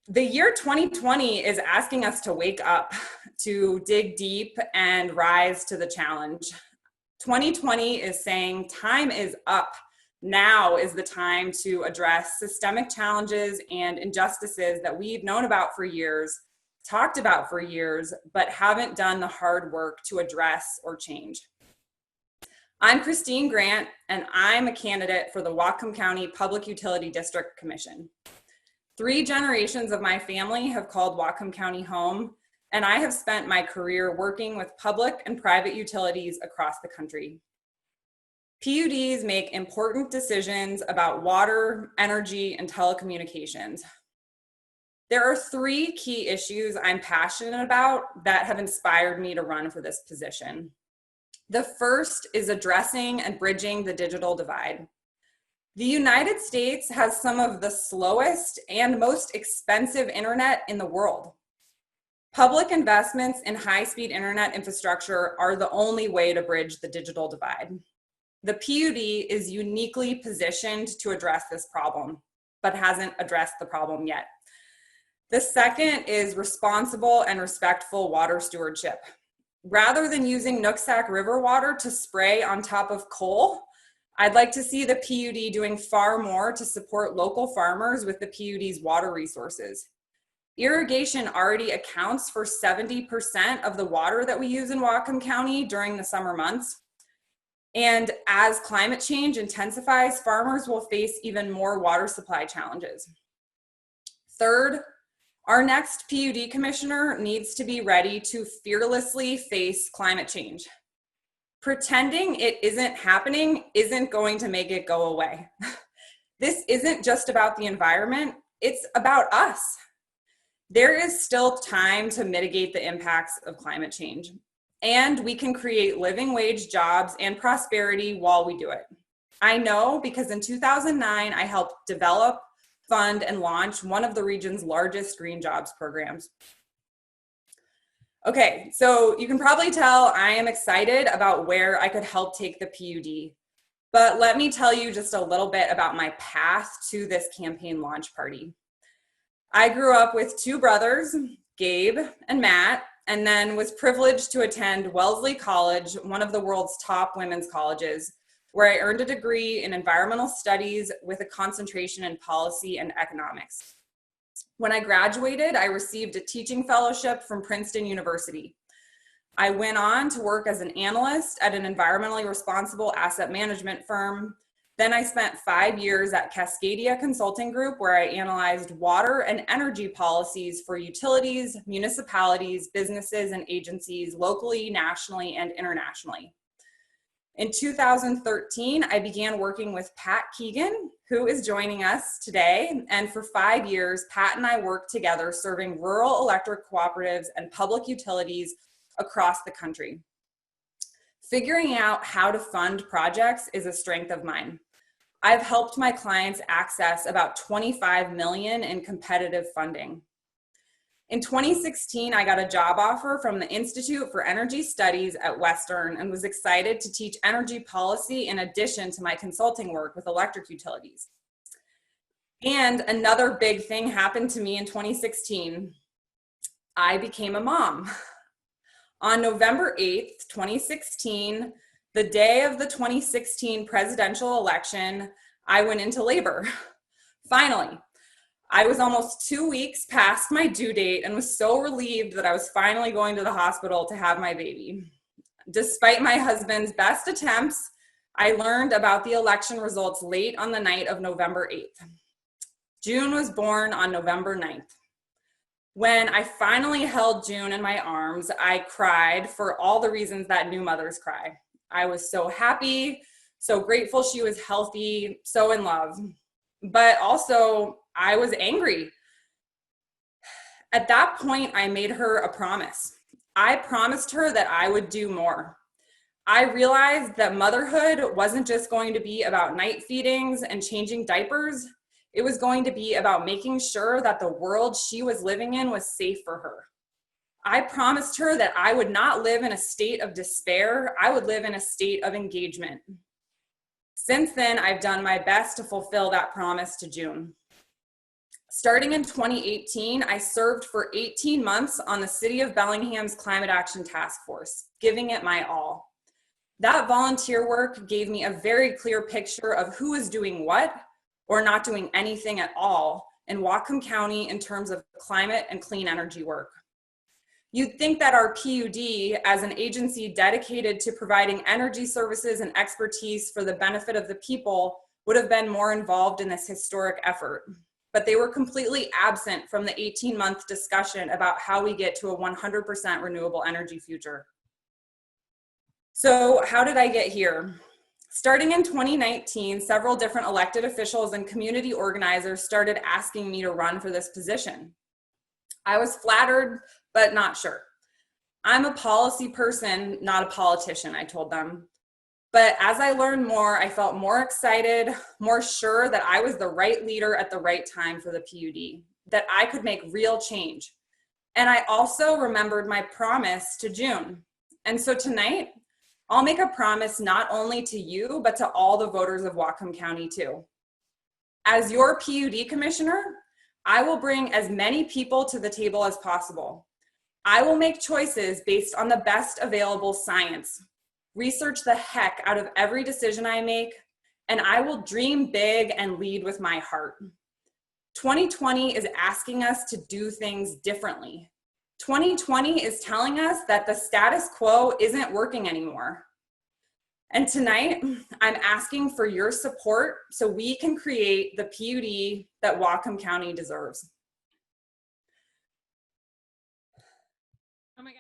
The year 2020 is asking us to wake up, to dig deep and rise to the challenge. 2020 is saying time is up. Now is the time to address systemic challenges and injustices that we've known about for years, talked about for years, but haven't done the hard work to address or change. I'm Christine Grant, and I'm a candidate for the Whatcom County Public Utility District Commission. 3 generations of my family have called Whatcom County home, and I have spent my career working with public and private utilities across the country. PUDs make important decisions about water, energy, and telecommunications. There are 3 key issues I'm passionate about that have inspired me to run for this position. The first is addressing and bridging the digital divide. The United States has some of the slowest and most expensive internet in the world. Public investments in high-speed internet infrastructure are the only way to bridge the digital divide. The PUD is uniquely positioned to address this problem, but hasn't addressed the problem yet. The second is responsible and respectful water stewardship. Rather than using Nooksack River water to spray on top of coal, I'd like to see the PUD doing far more to support local farmers with the PUD's water resources. Irrigation already accounts for 70% of the water that we use in Whatcom County during the summer months. And as climate change intensifies, farmers will face even more water supply challenges. Third, our next PUD commissioner needs to be ready to fearlessly face climate change. Pretending it isn't happening isn't going to make it go away. This isn't just about the environment, it's about us. There is still time to mitigate the impacts of climate change, and we can create living wage jobs and prosperity while we do it. I know because in 2009, I helped develop, fund, and launch one of the region's largest green jobs programs. Okay, so you can probably tell I am excited about where I could help take the PUD, but let me tell you just a little bit about my path to this campaign launch party. I grew up with 2 brothers, Gabe and Matt, and then was privileged to attend Wellesley College, one of the world's top women's colleges, where I earned a degree in environmental studies with a concentration in policy and economics. When I graduated, I received a teaching fellowship from Princeton University. I went on to work as an analyst at an environmentally responsible asset management firm. Then I spent 5 years at Cascadia Consulting Group, where I analyzed water and energy policies for utilities, municipalities, businesses, and agencies locally, nationally, and internationally. In 2013, I began working with Pat Keegan, who is joining us today. And for 5 years, Pat and I worked together serving rural electric cooperatives and public utilities across the country. Figuring out how to fund projects is a strength of mine. I've helped my clients access about $25 million in competitive funding. In 2016, I got a job offer from the Institute for Energy Studies at Western and was excited to teach energy policy in addition to my consulting work with electric utilities. And another big thing happened to me in 2016. I became a mom. On November 8th, 2016, the day of the 2016 presidential election, I went into labor. Finally. I was almost 2 weeks past my due date and was so relieved that I was finally going to the hospital to have my baby. Despite my husband's best attempts, I learned about the election results late on the night of November 8th. June was born on November 9th. When I finally held June in my arms, I cried for all the reasons that new mothers cry. I was so happy, so grateful she was healthy, so in love. But also, I was angry. At that point, I made her a promise. I promised her that I would do more. I realized that motherhood wasn't just going to be about night feedings and changing diapers. It was going to be about making sure that the world she was living in was safe for her. I promised her that I would not live in a state of despair. I would live in a state of engagement. Since then, I've done my best to fulfill that promise to June. Starting in 2018, I served for 18 months on the City of Bellingham's Climate Action Task Force, giving it my all. That volunteer work gave me a very clear picture of who is doing what or not doing anything at all in Whatcom County in terms of climate and clean energy work. You'd think that our PUD, as an agency dedicated to providing energy services and expertise for the benefit of the people, would have been more involved in this historic effort. But they were completely absent from the 18-month discussion about how we get to a 100% renewable energy future. So how did I get here? Starting in 2019, several different elected officials and community organizers started asking me to run for this position. I was flattered, but not sure. I'm a policy person, not a politician, I told them. But as I learned more, I felt more excited, more sure that I was the right leader at the right time for the PUD, that I could make real change. And I also remembered my promise to June. And so tonight, I'll make a promise not only to you, but to all the voters of Whatcom County too. As your PUD commissioner, I will bring as many people to the table as possible. I will make choices based on the best available science, research the heck out of every decision I make, and I will dream big and lead with my heart. 2020 is asking us to do things differently. 2020 is telling us that the status quo isn't working anymore. And tonight, I'm asking for your support so we can create the PUD that Whatcom County deserves. Oh my God.